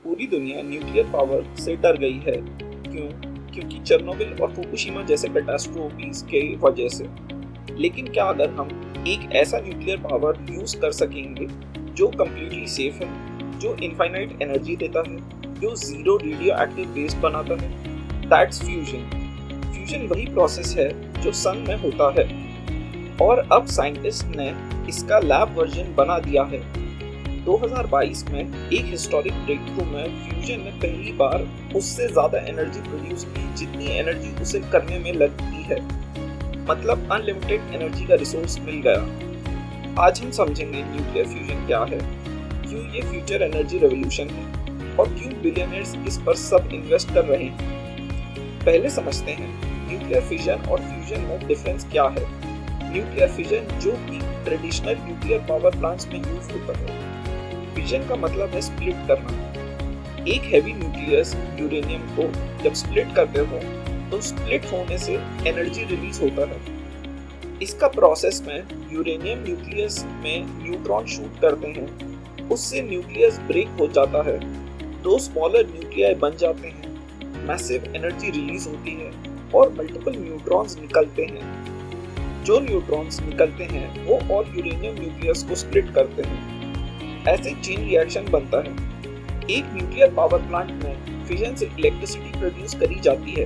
पूरी दुनिया nuclear power से डर गई है। क्यों? क्योंकि चेर्नोबिल और फुकुशिमा जैसे कैटास्ट्रोफीज के वजह से। लेकिन क्या अगर हम एक ऐसा न्यूक्लियर पावर यूज कर सकेंगे जो कम्प्लीटली सेफ है, जो इनफाइनाइट एनर्जी देता है, जो जीरो रेडियो एक्टिव वेस्ट बनाता है? That's fusion. फ्यूजन वही प्रोसेस है जो सन में होता है, और अब साइंटिस्ट ने इसका लैब वर्जन बना दिया है। 2022 में एक हिस्टोरिक ब्रेक थ्रू में फ्यूजन ने पहली बार उससे ज्यादा एनर्जी प्रोड्यूस की जितनी एनर्जी उसे करने में लगती है। मतलब अनलिमिटेड एनर्जी का रिसोर्स मिल गया। आज हम समझेंगे न्यूक्लियर फ्यूजन क्या है, क्यों ये फ्यूचर एनर्जी रेवोल्यूशन है और क्यों बिलियनर्स इस पर सब इन्वेस्ट कर रहे हैं। पहले समझते हैं न्यूक्लियर फिजन और फ्यूजन में डिफरेंस क्या है। न्यूक्लियर फिजन जो कि ट्रेडिशनल न्यूक्लियर पावर प्लांट्स में यूज होता है। फिजन का मतलब है स्प्लिट करना। एक हैवी न्यूक्लियस यूरेनियम को जब स्प्लिट करते हो तो स्प्लिट होने से एनर्जी रिलीज होता है। इसका प्रोसेस में यूरेनियम न्यूक्लियस में न्यूट्रॉन शूट करते हैं, उससे न्यूक्लियस ब्रेक हो जाता है, दो स्मॉलर न्यूक्लियाई बन जाते हैं, मैसिव एनर्जी रिलीज होती है और मल्टीपल न्यूट्रॉन्स निकलते हैं। जो न्यूट्रॉन्स निकलते हैं वो और यूरेनियम न्यूक्लियस को स्प्लिट करते हैं। ऐसे चेन रिएक्शन बनता है। एक न्यूक्लियर पावर प्लांट में फिजन से इलेक्ट्रिसिटी प्रोड्यूस करी जाती है।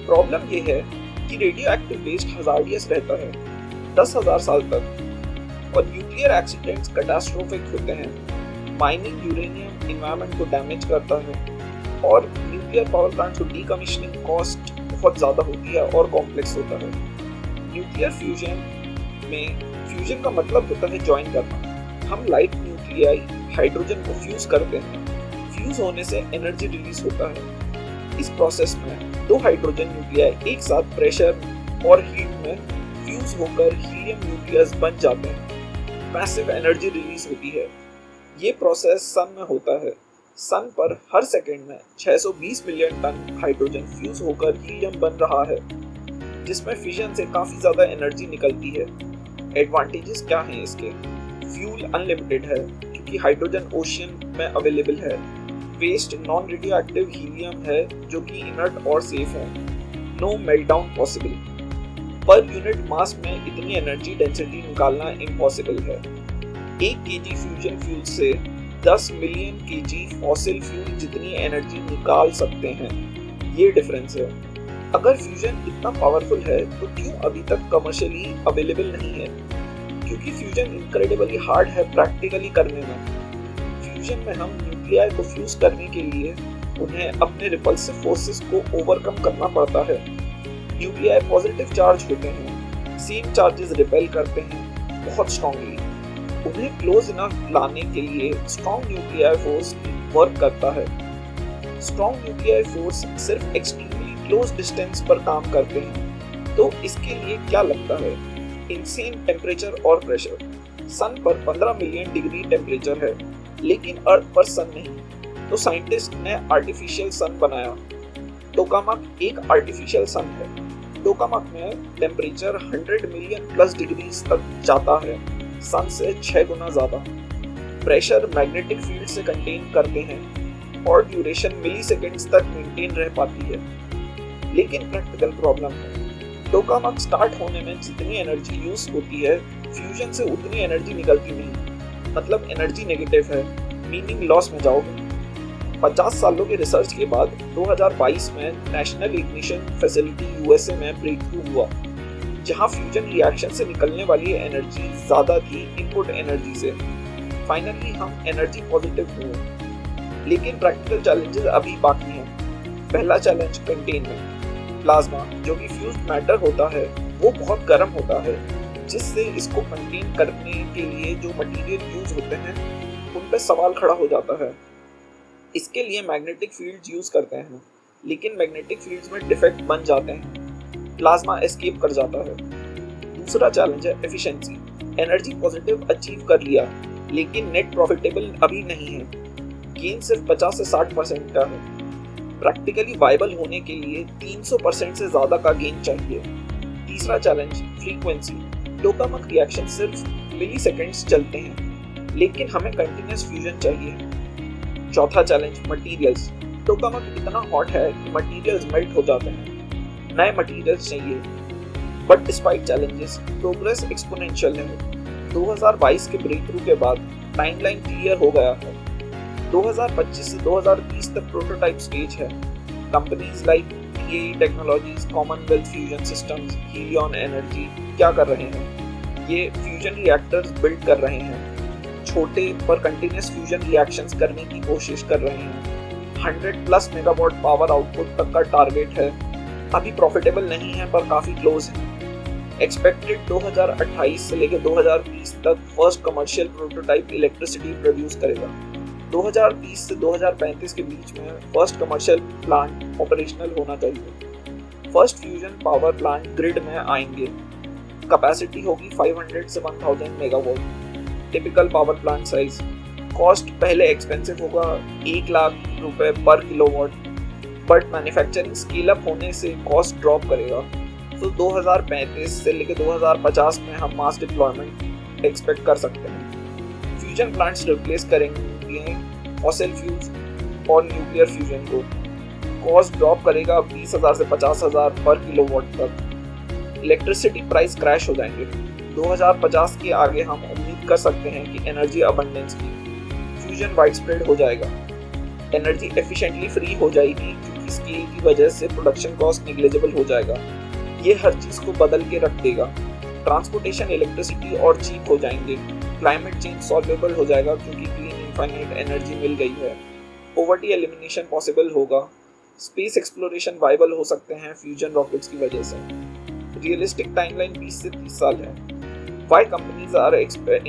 प्रॉब्लम ये है कि रेडियो एक्टिव वेस्ट हजार्डियस रहता है 10,000 साल तक, और न्यूक्लियर एक्सीडेंट्स कैटास्ट्रोफिक होते हैं। माइनिंग यूरेनियम एनवायरनमेंट को डैमेज करता है, और न्यूक्लियर पावर प्लांट को डीकमिशनिंग कॉस्ट बहुत ज़्यादा होती है और कॉम्प्लेक्स होता है। न्यूक्लियर फ्यूजन में फ्यूजन का मतलब होता है ज्वाइन करना। हम लाइट न्यूक्लियाई हाइड्रोजन को फ्यूज करते हैं। फ्यूज होने से एनर्जी रिलीज होता है। इस प्रोसेस में दो हाइड्रोजन न्यूक्लियाई एक साथ प्रेशर और हीट में फ्यूज होकर हीलियम न्यूक्लियस बन जाते हैं। मैसिव एनर्जी रिलीज होती है। ये प्रोसेस सन में होता है। सन पर हर सेकेंड में 620 मिलियन टन हाइड्रोजन फ्यूज होकर हीलियम बन रहा है, जिसमें फिजन से काफी ज्यादा एनर्जी निकलती है। एडवांटेजेस क्या हैं इसके? फ्यूल अनलिमिटेड है क्योंकि हाइड्रोजन ओशियन में अवेलेबल है। Waste non radioactive helium है जो कि इनर्ट और सेफ है। No meltdown possible. पर यूनिट मास में इतनी एनर्जी डेंसिटी निकालना इम्पॉसिबल है। 1 केजी फ्यूजन फ्यूल से 10 मिलियन केजी फॉसिल फ्यूल जितनी एनर्जी निकाल सकते हैं। ये डिफरेंस है। अगर फ्यूजन इतना पावरफुल है तो क्यों अभी तक कमर्शियली अवेलेबल नहीं है? क्योंकि फ्यूजन इनक्रेडिबली हार्ड है प्रैक्टिकली करने में। फ्यूजन में हम न्यूक्लियाई को फ्यूज करने के लिए उन्हें अपने रिपल्सिव फोर्सेस को ओवरकम करना पड़ता है। न्यूक्लियाई पॉजिटिव चार्ज होते हैं, सेम चार्जेस रिपेल करते हैं बहुत स्ट्रांगली। उन्हें क्लोज इनफ लाने के लिए स्ट्रॉन्ग न्यूक्लियाई फोर्स वर्क करता है। स्ट्रॉन्ग न्यूक्लियाई फोर्स सिर्फ एक्सट्रीमली क्लोज डिस्टेंस पर काम करते हैं। तो इसके लिए क्या लगता है? इंसेन टेम्परेचर और प्रेशर। सन पर 15 मिलियन डिग्री टेम्परेचर है, लेकिन अर्थ पर सन नहीं। तो साइंटिस्ट ने आर्टिफिशियल सन बनाया। टोकामक एक आर्टिफिशियल सन है। टोकामक में टेम्परेचर 100 मिलियन प्लस डिग्री तक जाता है, सन से 6 गुना ज्यादा। प्रेशर मैग्नेटिक फील्ड से कंटेन करते हैं और ड्यूरेशन मिलीसेकेंड्स तक मेंटेन रह पाती है। लेकिन प्रैक्टिकल प्रॉब्लम है। टोकामक स्टार्ट होने में जितनी एनर्जी यूज होती है, फ्यूजन से उतनी एनर्जी निकलती नहीं। मतलब एनर्जी नेगेटिव है, मीनिंग लॉस में जाओगे। 50 सालों के रिसर्च के बाद 2022 में नेशनल इग्निशन फैसिलिटी यूएसए में ब्रेक थ्रू हुआ, जहां फ्यूजन रिएक्शन से निकलने वाली एनर्जी ज्यादा थी इनपुट एनर्जी से। फाइनली हम एनर्जी पॉजिटिव हुए। लेकिन प्रैक्टिकल चैलेंजेस अभी बाकी हैं। पहला चैलेंज कंटेनमेंट। प्लाज्मा जो कि फ्यूज्ड मैटर होता है वो बहुत गर्म होता है, जिससे इसको कंटेन करने के लिए जो मटेरियल यूज होते हैं उन पर सवाल खड़ा हो जाता है। इसके लिए मैग्नेटिक फील्ड्स यूज करते हैं, लेकिन मैग्नेटिक फील्ड्स में डिफेक्ट बन जाते हैं, प्लाज्मा एस्केप कर जाता है। दूसरा चैलेंज है एफिशिएंसी। एनर्जी पॉजिटिव अचीव कर लिया, लेकिन नेट प्रॉफिटेबल अभी नहीं है। गेन सिर्फ 50 से 60% का है। प्रैक्टिकली वायबल होने के लिए 300% से ज्यादा का गेन चाहिए। तीसरा चैलेंज फ्रीक्वेंसी। टोकामक रिएक्शन सिर्फ मिलीसेकेंड्स चलते हैं, लेकिन हमें कंटिन्यूअस फ्यूजन चाहिए। चौथा चैलेंज मटेरियल्स। टोकामाक इतना हॉट है कि मटेरियल्स मेल्ट हो जाते हैं, नए मटेरियल्स चाहिए। But despite challenges progress exponential है। 2022 के ब्रेक थ्रू के बाद टाइमलाइन क्लियर हो गया है। 2025 से 2030 तक प्रोटोटाइप स्टेज है। Companies like BAE Technologies, Commonwealth Fusion Systems, Helion Energy क्या कर रहे हैं? ये फ्यूजन रिएक्टर्स बिल्ड कर रहे हैं, छोटे पर कंटिन्यूस फ्यूजन रिएक्शंस करने की कोशिश कर रहे हैं। 100+ मेगावाट पावर आउटपुट तक का टारगेट है। अभी प्रॉफिटेबल नहीं है पर काफी क्लोज है। एक्सपेक्टेड 2028 से लेकर 2030 तक first commercial prototype electricity produce करेगा। 2030 से 2035 के बीच में फर्स्ट कमर्शियल प्लांट ऑपरेशनल होना चाहिए। First fusion power plant grid में आएंगे। कैपेसिटी होगी 500 से 1000 megawatt. Typical power plant size. Cost पहले एक्सपेंसिव होगा, 1 लाख रुपए पर kilowatt, but manufacturing scale up होने से कॉस्ट ड्रॉप करेगा। तो 2035 से लेकर 2050 में हम मास डिप्लॉयमेंट एक्सपेक्ट कर सकते हैं। फ्यूजन प्लांट्स रिप्लेस करेंगे फॉसिल फ्यूल्स और न्यूक्लियर फ्यूजन को। कॉस्ट ड्रॉप करेगा 20,000 से 50,000 पर किलोवाट तक। इलेक्ट्रिसिटी प्राइस क्रैश हो जाएंगे। 2050 के आगे हम उम्मीद कर सकते हैं कि एनर्जी अबंडेंस की फ्यूजन वाइड स्प्रेड हो जाएगा। एनर्जी एफिशिएंटली फ्री हो जाएगी क्योंकि स्केल की वजह से प्रोडक्शन कॉस्ट नेग्लिजिबल हो जाएगा। ये हर चीज को बदल के रख देगा। ट्रांसपोर्टेशन, इलेक्ट्रिसिटी और चीप हो जाएंगे। क्लाइमेट चेंज सॉल्वेबल हो जाएगा क्योंकि क्लीन इनफाइनाइट एनर्जी मिल गई है। पॉवर्टी एलिमिनेशन पॉसिबल होगा। स्पेस एक्सप्लोरेशन वाइबल हो सकते हैं फ्यूजन रॉकेट्स की वजह से। रियलिस्टिक टाइमलाइन 20 से 30 साल है। Why companies are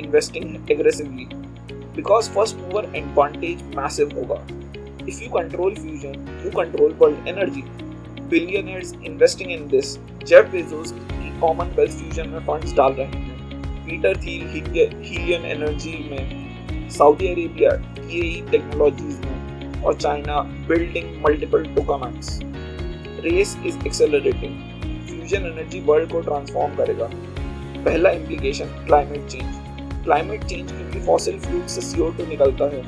investing aggressively? Because first mover advantage massive होगा। If you control fusion, you control world energy. Billionaires investing in this. Jeff Bezos की कॉमनवेल्थ फ्यूजन में फंड्स डाल रहे हैं। पीटर थील हीलियन एनर्जी में, Saudi Arabia BAE Technologies में, और China building multiple tokamaks. Race is accelerating. Fusion energy world को transform करेगा। पहला implication climate change. Climate change क्योंकि फॉसिल फ्यूल से CO2 निकलता है।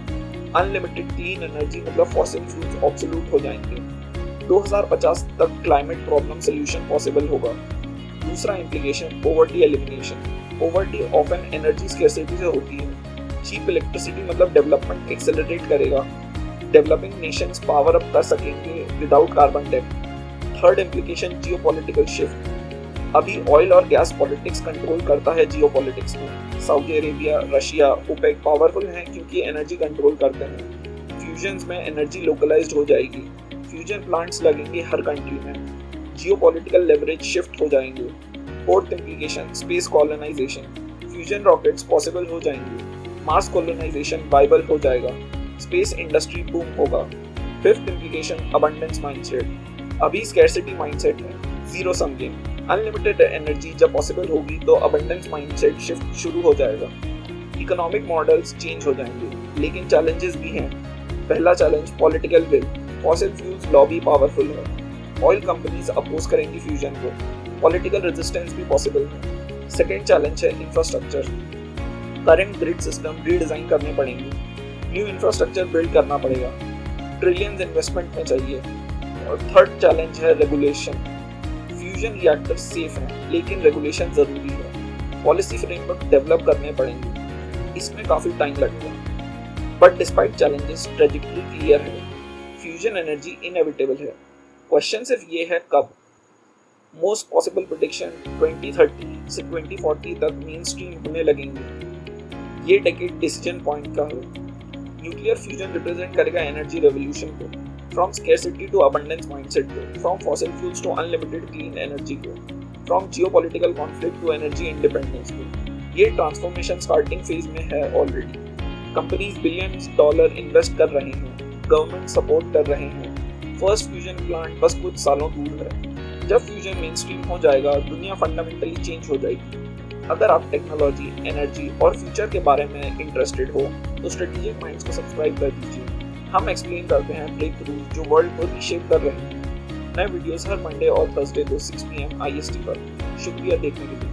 अनलिमिटेड क्लीन एनर्जी मतलब फॉसिल फ्यूल्स ऑब्सोल्यूट हो जाएंगे। 2050 तक क्लाइमेट प्रॉब्लम सोल्यूशन पॉसिबल होगा। दूसरा implication poverty elimination. Poverty often energy scarcity से होती है। चीप इलेक्ट्रिसिटी मतलब डेवलपमेंट एक्सेलरेट करेगा। डेवलपिंग नेशंस पावर अप कर सकेंगे विदाउट कार्बन डेब्ट। Third implication geopolitical shift. अभी ऑयल और गैस पॉलिटिक्स कंट्रोल करता है जियोपॉलिटिक्स में। Saudi Arabia, Russia, OPEC powerful हैं क्योंकि एनर्जी कंट्रोल करते हैं। फ्यूजन्स में एनर्जी लोकलाइज्ड हो जाएगी। फ्यूजन प्लांट्स लगेंगे हर कंट्री में। जियोपॉलिटिकल लेवरेज शिफ्ट हो जाएंगे। Fourth implication space colonisation. Fusion rockets possible हो जाएंगे। मास कॉलोनाइजेशन वाइबल हो जाएगा। स्पेस इंडस्ट्री बूम होगा। Fifth implication abundance mindset. अभी स्कैर्सिटी माइंडसेट है, zero sum game. Unlimited energy जब पॉसिबल होगी तो अबंडेंस माइंडसेट शिफ्ट शुरू हो जाएगा। इकोनॉमिक मॉडल्स चेंज हो जाएंगे, लेकिन चैलेंजेस भी हैं। पहला challenge political will. Fossil fuels lobby powerful है। ऑयल कंपनीज अपोज करेंगी फ्यूजन को। पॉलिटिकल रेजिस्टेंस भी पॉसिबल है। सेकेंड चैलेंज है infrastructure. Current grid system redesign करने पड़ेंगे। न्यू इंफ्रास्ट्रक्चर बिल्ड करना पड़ेगा। ट्रिलियंस इन्वेस्टमेंट में चाहिए। और थर्ड चैलेंज है रेगुलेशन। फ्यूजन रिएक्टर सेफ हैं, लेकिन रेगुलेशन जरूरी है। पॉलिसी फ्रेमवर्क डेवलप करने पड़ेंगे। इसमें काफी टाइम लगेगा। But despite challenges trajectory clear है। फ्यूजन एनर्जी इनएविटेबल है। क्वेश्चन सिर्फ ये है कब। मोस्ट पॉसिबल प्रेडिक्शन 2030 से 2040 तक मेन स्ट्रीम होने लगेंगे। ये डेकेड डिसीजन पॉइंट का है। न्यूक्लियर फ्यूजन रिप्रेजेंट करेगा एनर्जी रेवोल्यूशन को, from scarcity to abundance mindset को, from fossil fuels to unlimited clean energy को, from geopolitical conflict to energy independence को। ये ट्रांसफॉर्मेशन स्टार्टिंग फेज में है already. Companies billions dollar invest कर रहे हैं, गवर्नमेंट सपोर्ट कर रहे हैं। फर्स्ट फ्यूजन प्लांट बस कुछ सालों दूर है। जब फ्यूजन मेन स्ट्रीम हो जाएगा, दुनिया फंडामेंटली चेंज हो जाएगी। अगर आप टेक्नोलॉजी, एनर्जी और फ्यूचर के बारे में इंटरेस्टेड हो तो स्ट्रेटेजिक माइंड्स को सब्सक्राइब कर दीजिए। हम एक्सप्लेन करते हैं ब्रेक थ्रूज जो वर्ल्ड को रीशेप कर रहे हैं। नए वीडियोस हर मंडे और थर्सडे को 6 PM IST पर। शुक्रिया देखने के लिए।